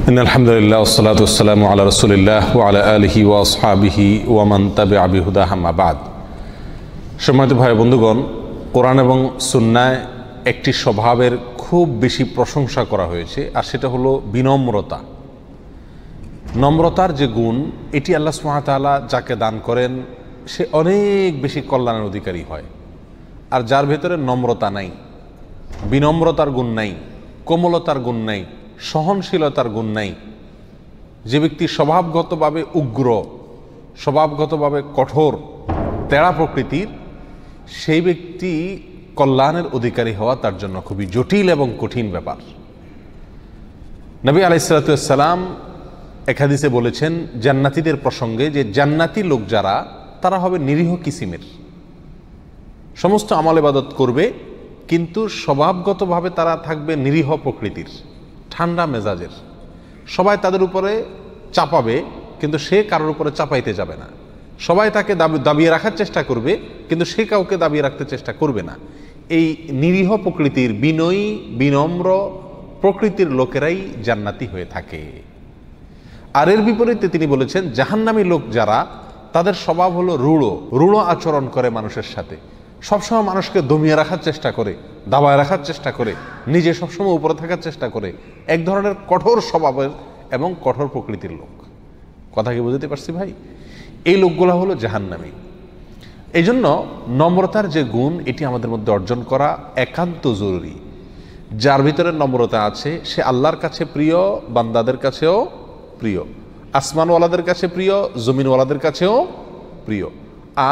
আলহামদুলিল্লাহ ওয়াসসালাতু ওয়াসসালামু আলা রাসূলিল্লাহ ওয়া আলা আলিহি ওয়া আসহাবিহি ওয়া মান তাবিআ বিহুদাহ আম্মা বাদ। সম্মানিত ভাই বন্ধুগণ, কোরআন এবং সুন্নায় একটি স্বভাবের খুব বেশি প্রশংসা করা হয়েছে, আর সেটা হলো বিনম্রতা। নম্রতার যে গুণ, এটি আল্লাহ সুবহানাহু ওয়া তাআলা যাকে দান করেন সে অনেক বেশি কল্যাণের অধিকারী হয়। আর যার ভেতরে নম্রতা নাই, বিনম্রতার গুণ নাই, কোমলতার গুণ নাই, সহনশীলতার গুণ নাই, যে ব্যক্তি স্বভাবগতভাবে উগ্র, স্বভাবগতভাবে কঠোর, তেড়া প্রকৃতির, সেই ব্যক্তি কল্যাণের অধিকারী হওয়া তার জন্য খুবই জটিল এবং কঠিন ব্যাপার। নবী আলাইহিস সালাতু ওয়াস সালাম এক হাদিসে বলেছেন জান্নাতীদের প্রসঙ্গে, যে জান্নাতি লোক যারা, তারা হবে নিরীহ কিসিমের, সমস্ত আমল ইবাদত করবে কিন্তু স্বভাবগতভাবে তারা থাকবে নিরীহ প্রকৃতির, ঠান্ডা মেজাজের। সবাই তাদের উপরে চাপাবে কিন্তু সে কারোর উপরে চাপাইতে যাবে না। সবাই তাকে দাবিয়ে রাখার চেষ্টা করবে কিন্তু সে কাউকে দাবিয়ে রাখতে চেষ্টা করবে না। এই নিরীহ প্রকৃতির, বিনয়ী বিনম্র প্রকৃতির লোকেরাই জান্নাতি হয়ে থাকে। আর এর বিপরীতে তিনি বলেছেন জাহান্নামী লোক যারা, তাদের স্বভাব হলো রূঢ় আচরণ করে মানুষের সাথে, সবসময় মানুষকে দমিয়ে রাখার চেষ্টা করে, দাবায় রাখার চেষ্টা করে, নিজে সবসময় উপরে থাকার চেষ্টা করে, এক ধরনের কঠোর স্বভাবের এবং কঠোর প্রকৃতির লোক। কথা কি বুঝতে পারছি ভাই? এই লোকগুলো হলো জাহান্নামী। এই জন্য নম্রতার যে গুণ, এটি আমাদের মধ্যে অর্জন করা একান্ত জরুরি। যার ভিতরে নম্রতা আছে সে আল্লাহর কাছে প্রিয়, বান্দাদের কাছেও প্রিয়, আসমানওয়ালাদের কাছে প্রিয়, জমিনওয়ালাদের কাছেও প্রিয়।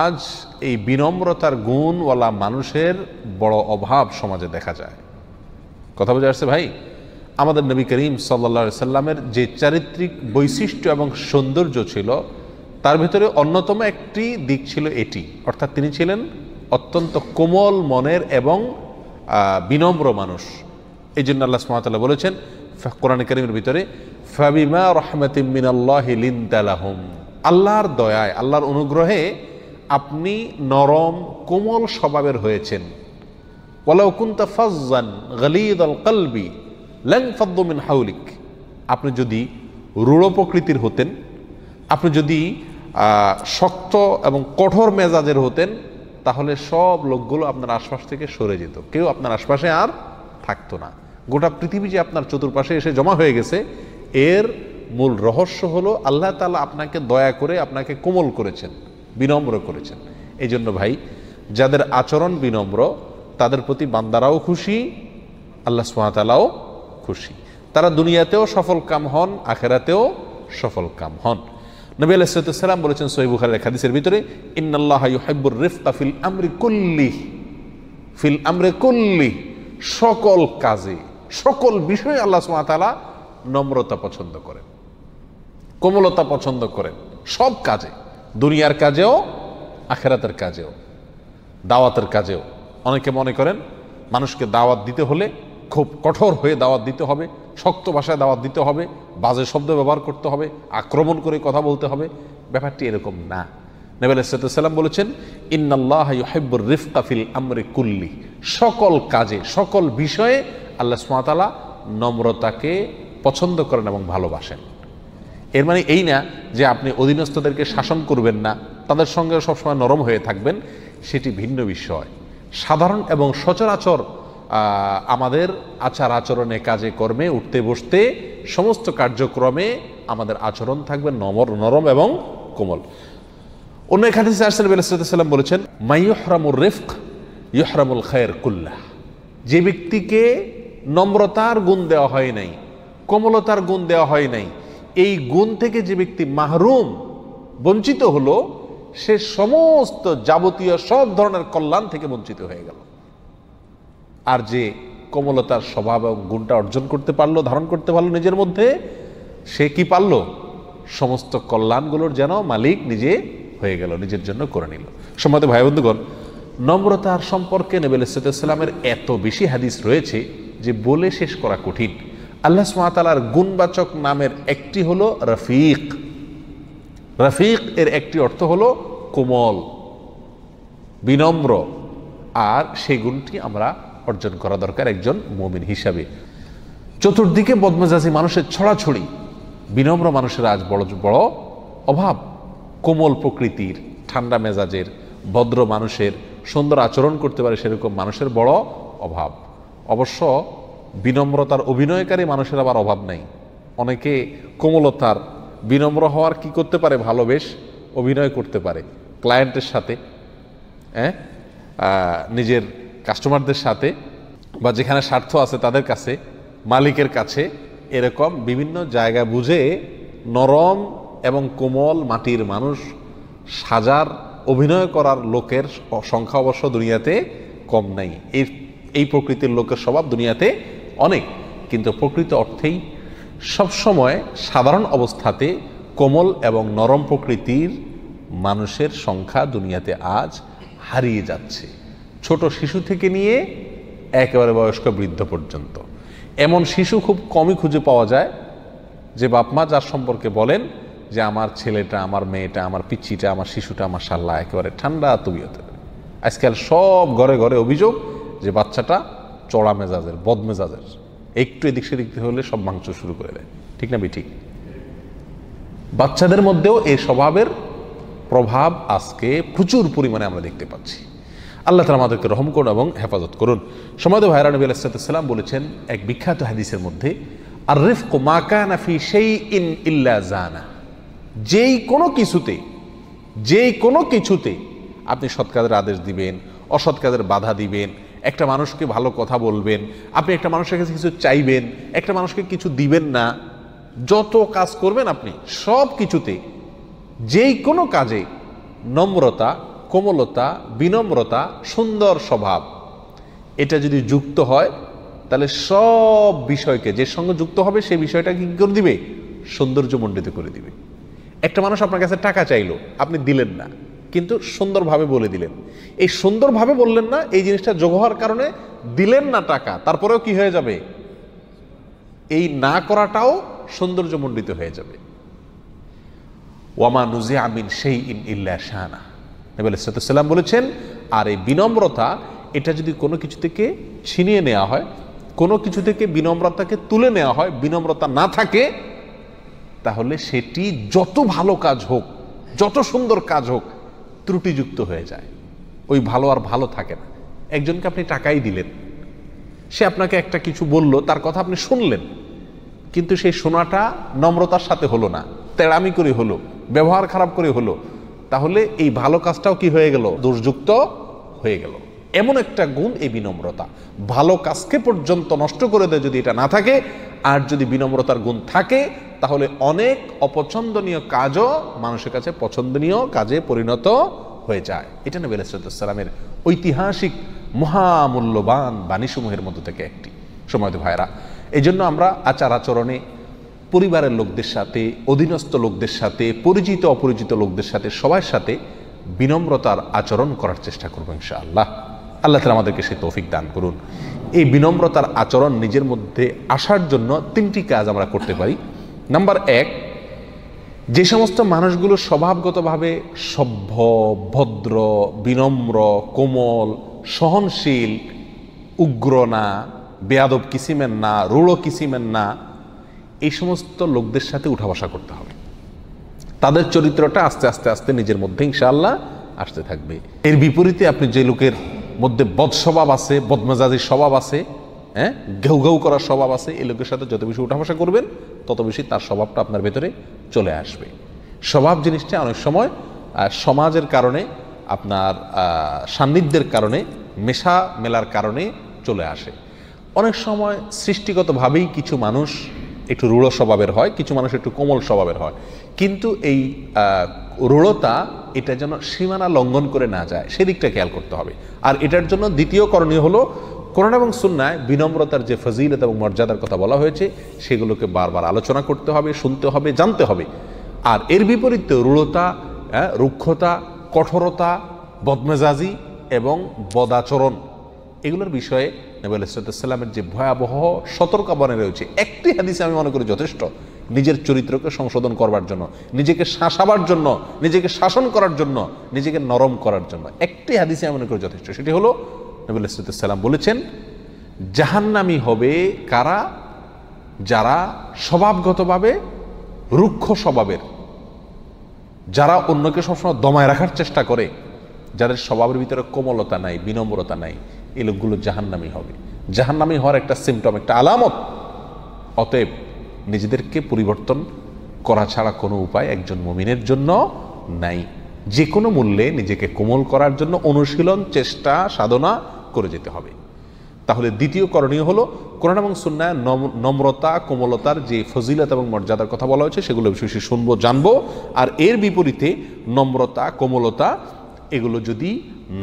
আজ এই বিনম্রতার গুণওয়ালা মানুষের বড় অভাব সমাজে দেখা যায়। কথা বোঝা যাচ্ছে ভাই? আমাদের নবী করিম সাল্লাল্লাহু আলাইহি সাল্লামের যে চারিত্রিক বৈশিষ্ট্য এবং সৌন্দর্য ছিল, তার ভিতরে অন্যতম একটি দিক ছিল এটি, অর্থাৎ তিনি ছিলেন অত্যন্ত কোমল মনের এবং বিনম্র মানুষ। এই জন্য আল্লাহ সুবহানাহু ওয়া তাআলা বলেছেন কোরআন কারীমের ভিতরে, ফাবিমা রাহমাতিম মিনাল্লাহি লিনতা লাহুম, আল্লাহর দয়ায়, আল্লাহর অনুগ্রহে আপনি নরম কোমল স্বভাবের হয়েছেন। ওয়ালাউ কুনতা ফাজ্জান গালিযাল কলবি লানফাদ্দু মিন হাওলিক, আপনি যদি রূঢ় প্রকৃতির হতেন, আপনি যদি শক্ত এবং কঠোর মেজাজের হতেন, তাহলে সব লোকগুলো আপনার আশপাশ থেকে সরে যেত, কেউ আপনার আশপাশে আর থাকতো না। গোটা পৃথিবী যে আপনার চতুর্পাশে এসে জমা হয়ে গেছে, এর মূল রহস্য হলো আল্লাহ তাআলা আপনাকে দয়া করে আপনাকে কোমল করেছেন, বিনম্র করেছেন। এই জন্য ভাই, যাদের আচরণ বিনম্র, তাদের প্রতি বান্দারাও খুশি, আল্লাহ সুবহানাহু ওয়া তাআলাও খুশি। তারা দুনিয়াতেও সফল কাম হন, আখিরাতেও সফল কাম হন। নবী আলাইহিস সালাতু ওয়াস সালাম বলেছেন সহিহ বুখারীর এক হাদিসের ভিতরে, ইন্নাল্লাহা ইউহিব্বুর রিফকা ফিল আমরি কুল্লিহি, ফিল আমরি কুল্লিহি, সকল কাজে, সকল বিষয়ে আল্লাহ সুবহানাহু ওয়া তাআলা নম্রতা পছন্দ করেন, কোমলতা পছন্দ করেন। সব কাজে, দুনিয়ার কাজেও, আখিরাতের কাজেও, দাওয়াতের কাজেও। অনেকে মনে করেন মানুষকে দাওয়াত দিতে হলে খুব কঠোর হয়ে দাওয়াত দিতে হবে, শক্ত ভাষায় দাওয়াত দিতে হবে, বাজে শব্দ ব্যবহার করতে হবে, আক্রমণ করে কথা বলতে হবে। ব্যাপারটি এরকম না। নবী আলাইহিস সালাতু ওয়াস সালাম বলেছেন, ইন্নাল্লাহা ইউহিব্বুর রিফকা ফিল আমরি কুল্লি, সকল কাজে, সকল বিষয়ে আল্লাহ সুবহানাহু ওয়া তাআলা নম্রতাকে পছন্দ করেন এবং ভালোবাসেন। এর মানে এই না যে আপনি অধীনস্থদেরকে শাসন করবেন না, তাদের সঙ্গে সবসময় নরম হয়ে থাকবেন, সেটি ভিন্ন বিষয়। সাধারণ এবং সচরাচর আমাদের আচার আচরণে, কাজে কর্মে, উঠতে বসতে, সমস্ত কার্যক্রমে আমাদের আচরণ থাকবে নরম এবং কোমল। অন্য এক হাদিসে রাসূল সাল্লাল্লাহু আলাইহি ওয়াসাল্লাম বলেছেন, মাইয়ুহরামুর রিফক ইউহরামুল খায়র কুল্লাহ, যে ব্যক্তিকে নম্রতার গুণ দেওয়া হয় নাই, কোমলতার গুণ দেওয়া হয় নাই, এই গুণ থেকে যে ব্যক্তি মাহরুম, বঞ্চিত হলো, সে সমস্ত যাবতীয় সব ধরনের কল্যাণ থেকে বঞ্চিত হয়ে গেল। আর যে কোমলতার স্বভাব এবং গুণটা অর্জন করতে পারলো, ধারণ করতে পারলো নিজের মধ্যে, সে কি পারলো? সমস্ত কল্যাণগুলোর যেন মালিক নিজে হয়ে গেল, নিজের জন্য করে নিল। সম্মানিত ভাই বন্ধুগণ, নম্রতার সম্পর্কে নবী আলাইহিস সালাতু ওয়াস সালামের এত বেশি হাদিস রয়েছে যে বলে শেষ করা কঠিন। আল্লাহ সুবহানাহু ওয়া তাআলার গুণবাচক নামের একটি হলো রফিক। রফিক এর একটি অর্থ হলো কোমল, বিনম্র, আর সেই গুণটি আমরা অর্জন করা দরকার একজন মুমিন হিসাবে। চতুর্দিকে বদমেজাজি মানুষের ছড়াছড়ি, বিনম্র মানুষের আজ বড় বড় অভাব। কোমল প্রকৃতির, ঠান্ডা মেজাজের, ভদ্র মানুষের, সুন্দর আচরণ করতে পারে সেরকম মানুষের বড় অভাব। অবশ্য বিনম্রতার অভিনয়কারী মানুষের আবার অভাব নাই। অনেকে কোমলতার, বিনম্র হওয়ার কি করতে পারে, ভালো বেশ অভিনয় করতে পারে ক্লায়েন্টের সাথে, নিজের কাস্টমারদের সাথে, বা যেখানে স্বার্থ আছে তাদের কাছে, মালিকের কাছে, এরকম বিভিন্ন জায়গা বুঝে নরম এবং কোমল মাটির মানুষ সাজার, অভিনয় করার লোকের সংখ্যা অবশ্য দুনিয়াতে কম নাই। এই প্রকৃতির লোকের স্বভাব দুনিয়াতে অনেক, কিন্তু প্রকৃত অর্থেই সবসময় সাধারণ অবস্থাতে কোমল এবং নরম প্রকৃতির মানুষের সংখ্যা দুনিয়াতে আজ হারিয়ে যাচ্ছে। ছোট শিশু থেকে নিয়ে একেবারে বয়স্ক বৃদ্ধ পর্যন্ত এমন শিশু খুব কমই খুঁজে পাওয়া যায় যে বাপ মা যার সম্পর্কে বলেন যে আমার ছেলেটা, আমার মেয়েটা, আমার পিচ্ছিটা, আমার শিশুটা মাশাআল্লাহ একেবারে ঠান্ডা তবিয়তের। আজকাল সব ঘরে ঘরে অভিযোগ যে বাচ্চাটা চড়া মেজাজের, বদ মেজাজের, একটু এদিক সেদিক হলে সব মাংস শুরু করে দেয়। ঠিক না ঠিক? বাচ্চাদের মধ্যেও এই স্বভাবের প্রভাব আজকে প্রচুর পরিমাণে আমরা দেখতে পাচ্ছি। আল্লাহ তাআলা আমাদেরকে রহম করুন এবং হেফাজত করুন। সম্মানিত ভাইরা, নবী আলাইহিস সালাম বলেছেন এক বিখ্যাত হাদিসের মধ্যে, আর রিফকু মা কানা ফি শাইইন ইল্লা জানা, যেই কোনো কিছুতে আপনি সৎ কাজের আদেশ দিবেন, অসৎ কাজের বাধা দিবেন, একটা মানুষকে ভালো কথা বলবেন, আপনি একটা মানুষের কাছে কিছু চাইবেন, একটা মানুষকে কিছু দিবেন না, যত কাজ করবেন আপনি সব কিছুতে, যেই কোনো কাজে নম্রতা, কোমলতা, বিনম্রতা, সুন্দর স্বভাব এটা যদি যুক্ত হয়, তাহলে সব বিষয়কে যে সঙ্গে যুক্ত হবে সেই বিষয়টাকে কি করে দিবে? সৌন্দর্যমণ্ডিত করে দিবে। একটা মানুষ আপনার কাছে টাকা চাইলো, আপনি দিলেন না, কিন্তু সুন্দরভাবে বলে দিলেন। এই সুন্দরভাবে বললেন না, এই জিনিসটা যোগ হওয়ার কারণে দিলেন না টাকা, তারপরেও কি হয়ে যাবে? এই না করাটাও সৌন্দর্যমণ্ডিত হয়ে যাবে। ওয়ামা নুজিআ মিন শাইইন ইল্লা শানা, নবী আলাইহিস সালাম বলেছেন, আর এই বিনম্রতা এটা যদি কোনো কিছু থেকে ছিনিয়ে নেওয়া হয়, কোনো কিছু থেকে বিনম্রতাকে তুলে নেওয়া হয়, বিনম্রতা না থাকে, তাহলে সেটি যত ভালো কাজ হোক, যত সুন্দর কাজ হোক, ত্রুটিযুক্ত হয়ে যায়। ওই ভালো আর ভালো থাকে না। একজনকে আপনি টাকাই দিলেন, সে আপনাকে একটা কিছু বলল, তার কথা আপনি শুনলেন, কিন্তু সেই শোনাটা নম্রতার সাথে হলো না, তেড়ামি করে হলো, ব্যবহার খারাপ করে হলো, তাহলে এই ভালো কাজটাও কি হয়ে গেল? দোষযুক্ত হয়ে গেল। এমন একটা গুণ এই বিনম্রতা, ভালো কাজকে পর্যন্ত নষ্ট করে দেয় যদি এটা না থাকে। আর যদি বিনম্রতার গুণ থাকে, তাহলে অনেক অপছন্দনীয় কাজও মানুষের কাছে পছন্দনীয় কাজে পরিণত হয়ে যায়। এটা নবী আলাইহিস সালামের ঐতিহাসিক মহামূল্যবান বাণীসমূহের মধ্যে থেকে একটি। সম্মানিত ভাইরা, এই জন্য আমরা আচার আচরণে পরিবারের লোকদের সাথে, অধীনস্থ লোকদের সাথে, পরিচিত অপরিচিত লোকদের সাথে, সবার সাথে বিনম্রতার আচরণ করার চেষ্টা করবো ইনশাআল্লাহ। আল্লাহ তাআলা আমাদেরকে সেই তৌফিক দান করুন। এই বিনম্রতার আচরণ নিজের মধ্যে আসার জন্য 3টি কাজ আমরা করতে পারি। নাম্বার 1, যে সমস্ত মানুষগুলো স্বভাবগতভাবে সভ্য, ভদ্র, বিনম্র, কোমল, সহনশীল, উগ্র না, বেয়াদব কিসিমের না, রূঢ় কিসিমের না, এই সমস্ত লোকদের সাথে উঠা বসা করতে হবে। তাদের চরিত্রটা আস্তে আস্তে আস্তে নিজের মধ্যে ইনশাআল্লাহ আসতে থাকবে। এর বিপরীতে আপনি যে লোকের মধ্যে বদস্বভাব আছে, বদমেজাজির স্বভাব আছে, ঘেউ ঘেউ করার স্বভাব আছে, এই লোকের সাথে যত বেশি উঠা বসা করবেন, তত বেশি তার স্বভাবটা আপনার ভেতরে চলে আসবে। স্বভাব জিনিসটা অনেক সময় সমাজের কারণে, আপনার সান্নিধ্যের কারণে, মেশা মেলার কারণে চলে আসে। অনেক সময় সৃষ্টিগতভাবেই কিছু মানুষ একটু রূঢ় স্বভাবের হয়, কিছু মানুষ একটু কোমল স্বভাবের হয়, কিন্তু এই রূঢ়তা এটা যেন সীমানা লঙ্ঘন করে না যায়, সেদিকটা খেয়াল করতে হবে। আর এটার জন্য দ্বিতীয় করণীয় হলো, কোরআন এবং সুন্নায় বিনম্রতার যে ফজিলত এবং মর্যাদার কথা বলা হয়েছে, সেগুলোকে বারবার আলোচনা করতে হবে, শুনতে হবে, জানতে হবে। আর এর বিপরীতে রূঢ়তা, রুক্ষতা, কঠোরতা, বদমেজাজি এবং বদাচরণ, এগুলোর বিষয়ে নবী আলাইহিস সালামের যে ভয়াবহ সতর্কবাণী রয়েছে, একটি হাদিসে আমি মনে করি যথেষ্ট নিজের চরিত্রকে সংশোধন করবার জন্য, নিজেকে শাসাবার জন্য, নিজেকে শাসন করার জন্য, নিজেকে নরম করার জন্য একটি হাদিসে আমি মনে করি যথেষ্ট। সেটি হলো নবী আলাইহিস সালাম বলেছেন, জাহান্নামী হবে কারা? যারা স্বভাবগতভাবে রুক্ষ স্বভাবের, যারা অন্যকে সবসময় দমায় রাখার চেষ্টা করে, যাদের স্বভাবের ভিতরে কোমলতা নাই, বিনম্রতা নাই, এই লোকগুলো জাহান্নামী হবে। জাহান্নামী হওয়ার একটা সিমটম, একটা আলামত। অতএব নিজেদেরকে পরিবর্তন করা ছাড়া কোনো উপায় একজন মুমিনের জন্য নাই। যে কোনো মূল্যে নিজেকে কোমল করার জন্য অনুশীলন, চেষ্টা, সাধনা করে যেতে হবে। তাহলে দ্বিতীয় করণীয় হলো কোরআন এবং সুন্নাহ নম্রতা, কোমলতার যে ফজিলত এবং মর্যাদার কথা বলা হয়েছে সেগুলো বিশেষ শুনবো, জানবো। আর এর বিপরীতে নম্রতা, কোমলতা এগুলো যদি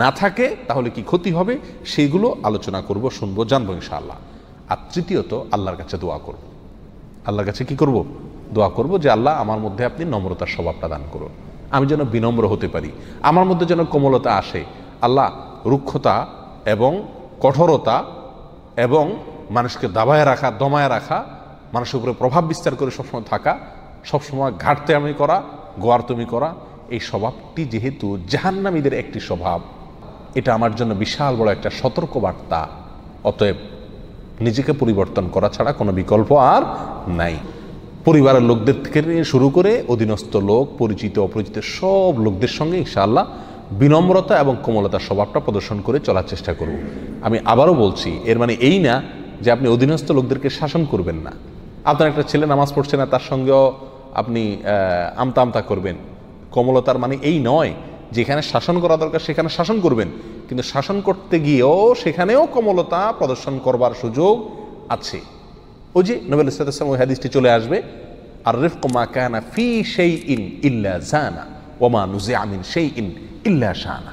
না থাকে তাহলে কি ক্ষতি হবে সেইগুলো আলোচনা করব, শুনবো, জানবো ইনশাআল্লাহ। আর তৃতীয়ত আল্লাহর কাছে দোয়া করব। আল্লাহর কাছে কি করব? দোয়া করব যে আল্লাহ আমার মধ্যে আপনি নম্রতার স্বভাবটা দান করুন, আমি যেন বিনম্র হতে পারি, আমার মধ্যে যেন কোমলতা আসে। আল্লাহ রুক্ষতা এবং কঠোরতা এবং মানুষকে দাবায় রাখা, দমায় রাখা, মানুষের উপরে প্রভাব বিস্তার করে সবসময় থাকা, সবসময় ঘাটতে আমি করা, গোয়ার তুমি করা, এই স্বভাবটি যেহেতু জাহান্নামীদের একটি স্বভাব, এটা আমার জন্য বিশাল বড় একটা সতর্কবার্তা। অতএব নিজেকে পরিবর্তন করা ছাড়া কোনো বিকল্প আর নাই। পরিবারের লোকদের থেকে শুরু করে অধীনস্থ লোক, পরিচিত অপরিচিত সব লোকদের সঙ্গে ইনশাআল্লাহ বিনম্রতা এবং কোমলতার স্বভাবটা প্রদর্শন করে চলার চেষ্টা করব। আমি আবারও বলছি, এর মানে এই না যে আপনি অধীনস্থ লোকদেরকে শাসন করবেন না। আপনার একটা ছেলে নামাজ পড়ছে না, তার সঙ্গেও আপনি আমতা আমতা করবেন। কোমলতার মানে এই নয় যেখানে শাসন করা দরকার সেখানে শাসন করবেন, কিন্তু শাসন করতে গিয়েও সেখানেও কোমলতা প্রদর্শন করবার সুযোগ আছে। ওই যে নবী সাল্লাল্লাহু আলাইহি ওয়াসাল্লাম ওই হাদিসটি চলে আসবে, আর রিফকু মা কানা ফি শাইইন ইল্লা জানা ওয়া মা নুজিআ মিন শাইইন ইল্লা শানা।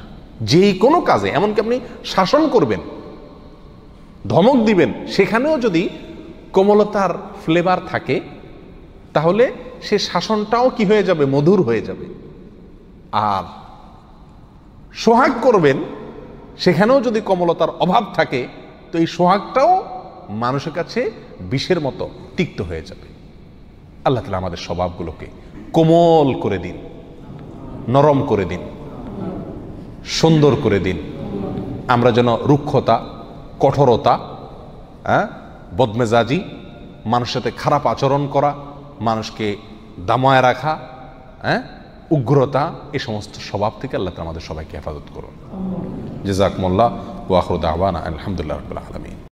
যেই কোনো কাজে, এমনকি আপনি শাসন করবেন, ধমক দিবেন, সেখানেও যদি কোমলতার ফ্লেভার থাকে তাহলে সে শাসনটাও কি হয়ে যাবে? মধুর হয়ে যাবে। আর সোহাগ করবেন, সেখানেও যদি কোমলতার অভাব থাকে তো এই সোহাগটাও মানুষের কাছে বিষের মতো তিক্ত হয়ে যাবে। আল্লাহ তাআলা আমাদের স্বভাবগুলোকে কোমল করে দিন, নরম করে দিন, সুন্দর করে দিন। আমরা যেন রুক্ষতা, কঠোরতা, বদমেজাজি, মানুষের সাথে খারাপ আচরণ করা, মানুষকে দামায় রাখা, উগ্রতা, এই সমস্ত স্বভাব থেকে আল্লাহ তাআলা আমাদের সবাইকে হেফাজত করুন। জাযাকুমুল্লাহ ওয়া আখিরু দাওয়ানা আলহামদুলিল্লাহি রাব্বিল আলামিন।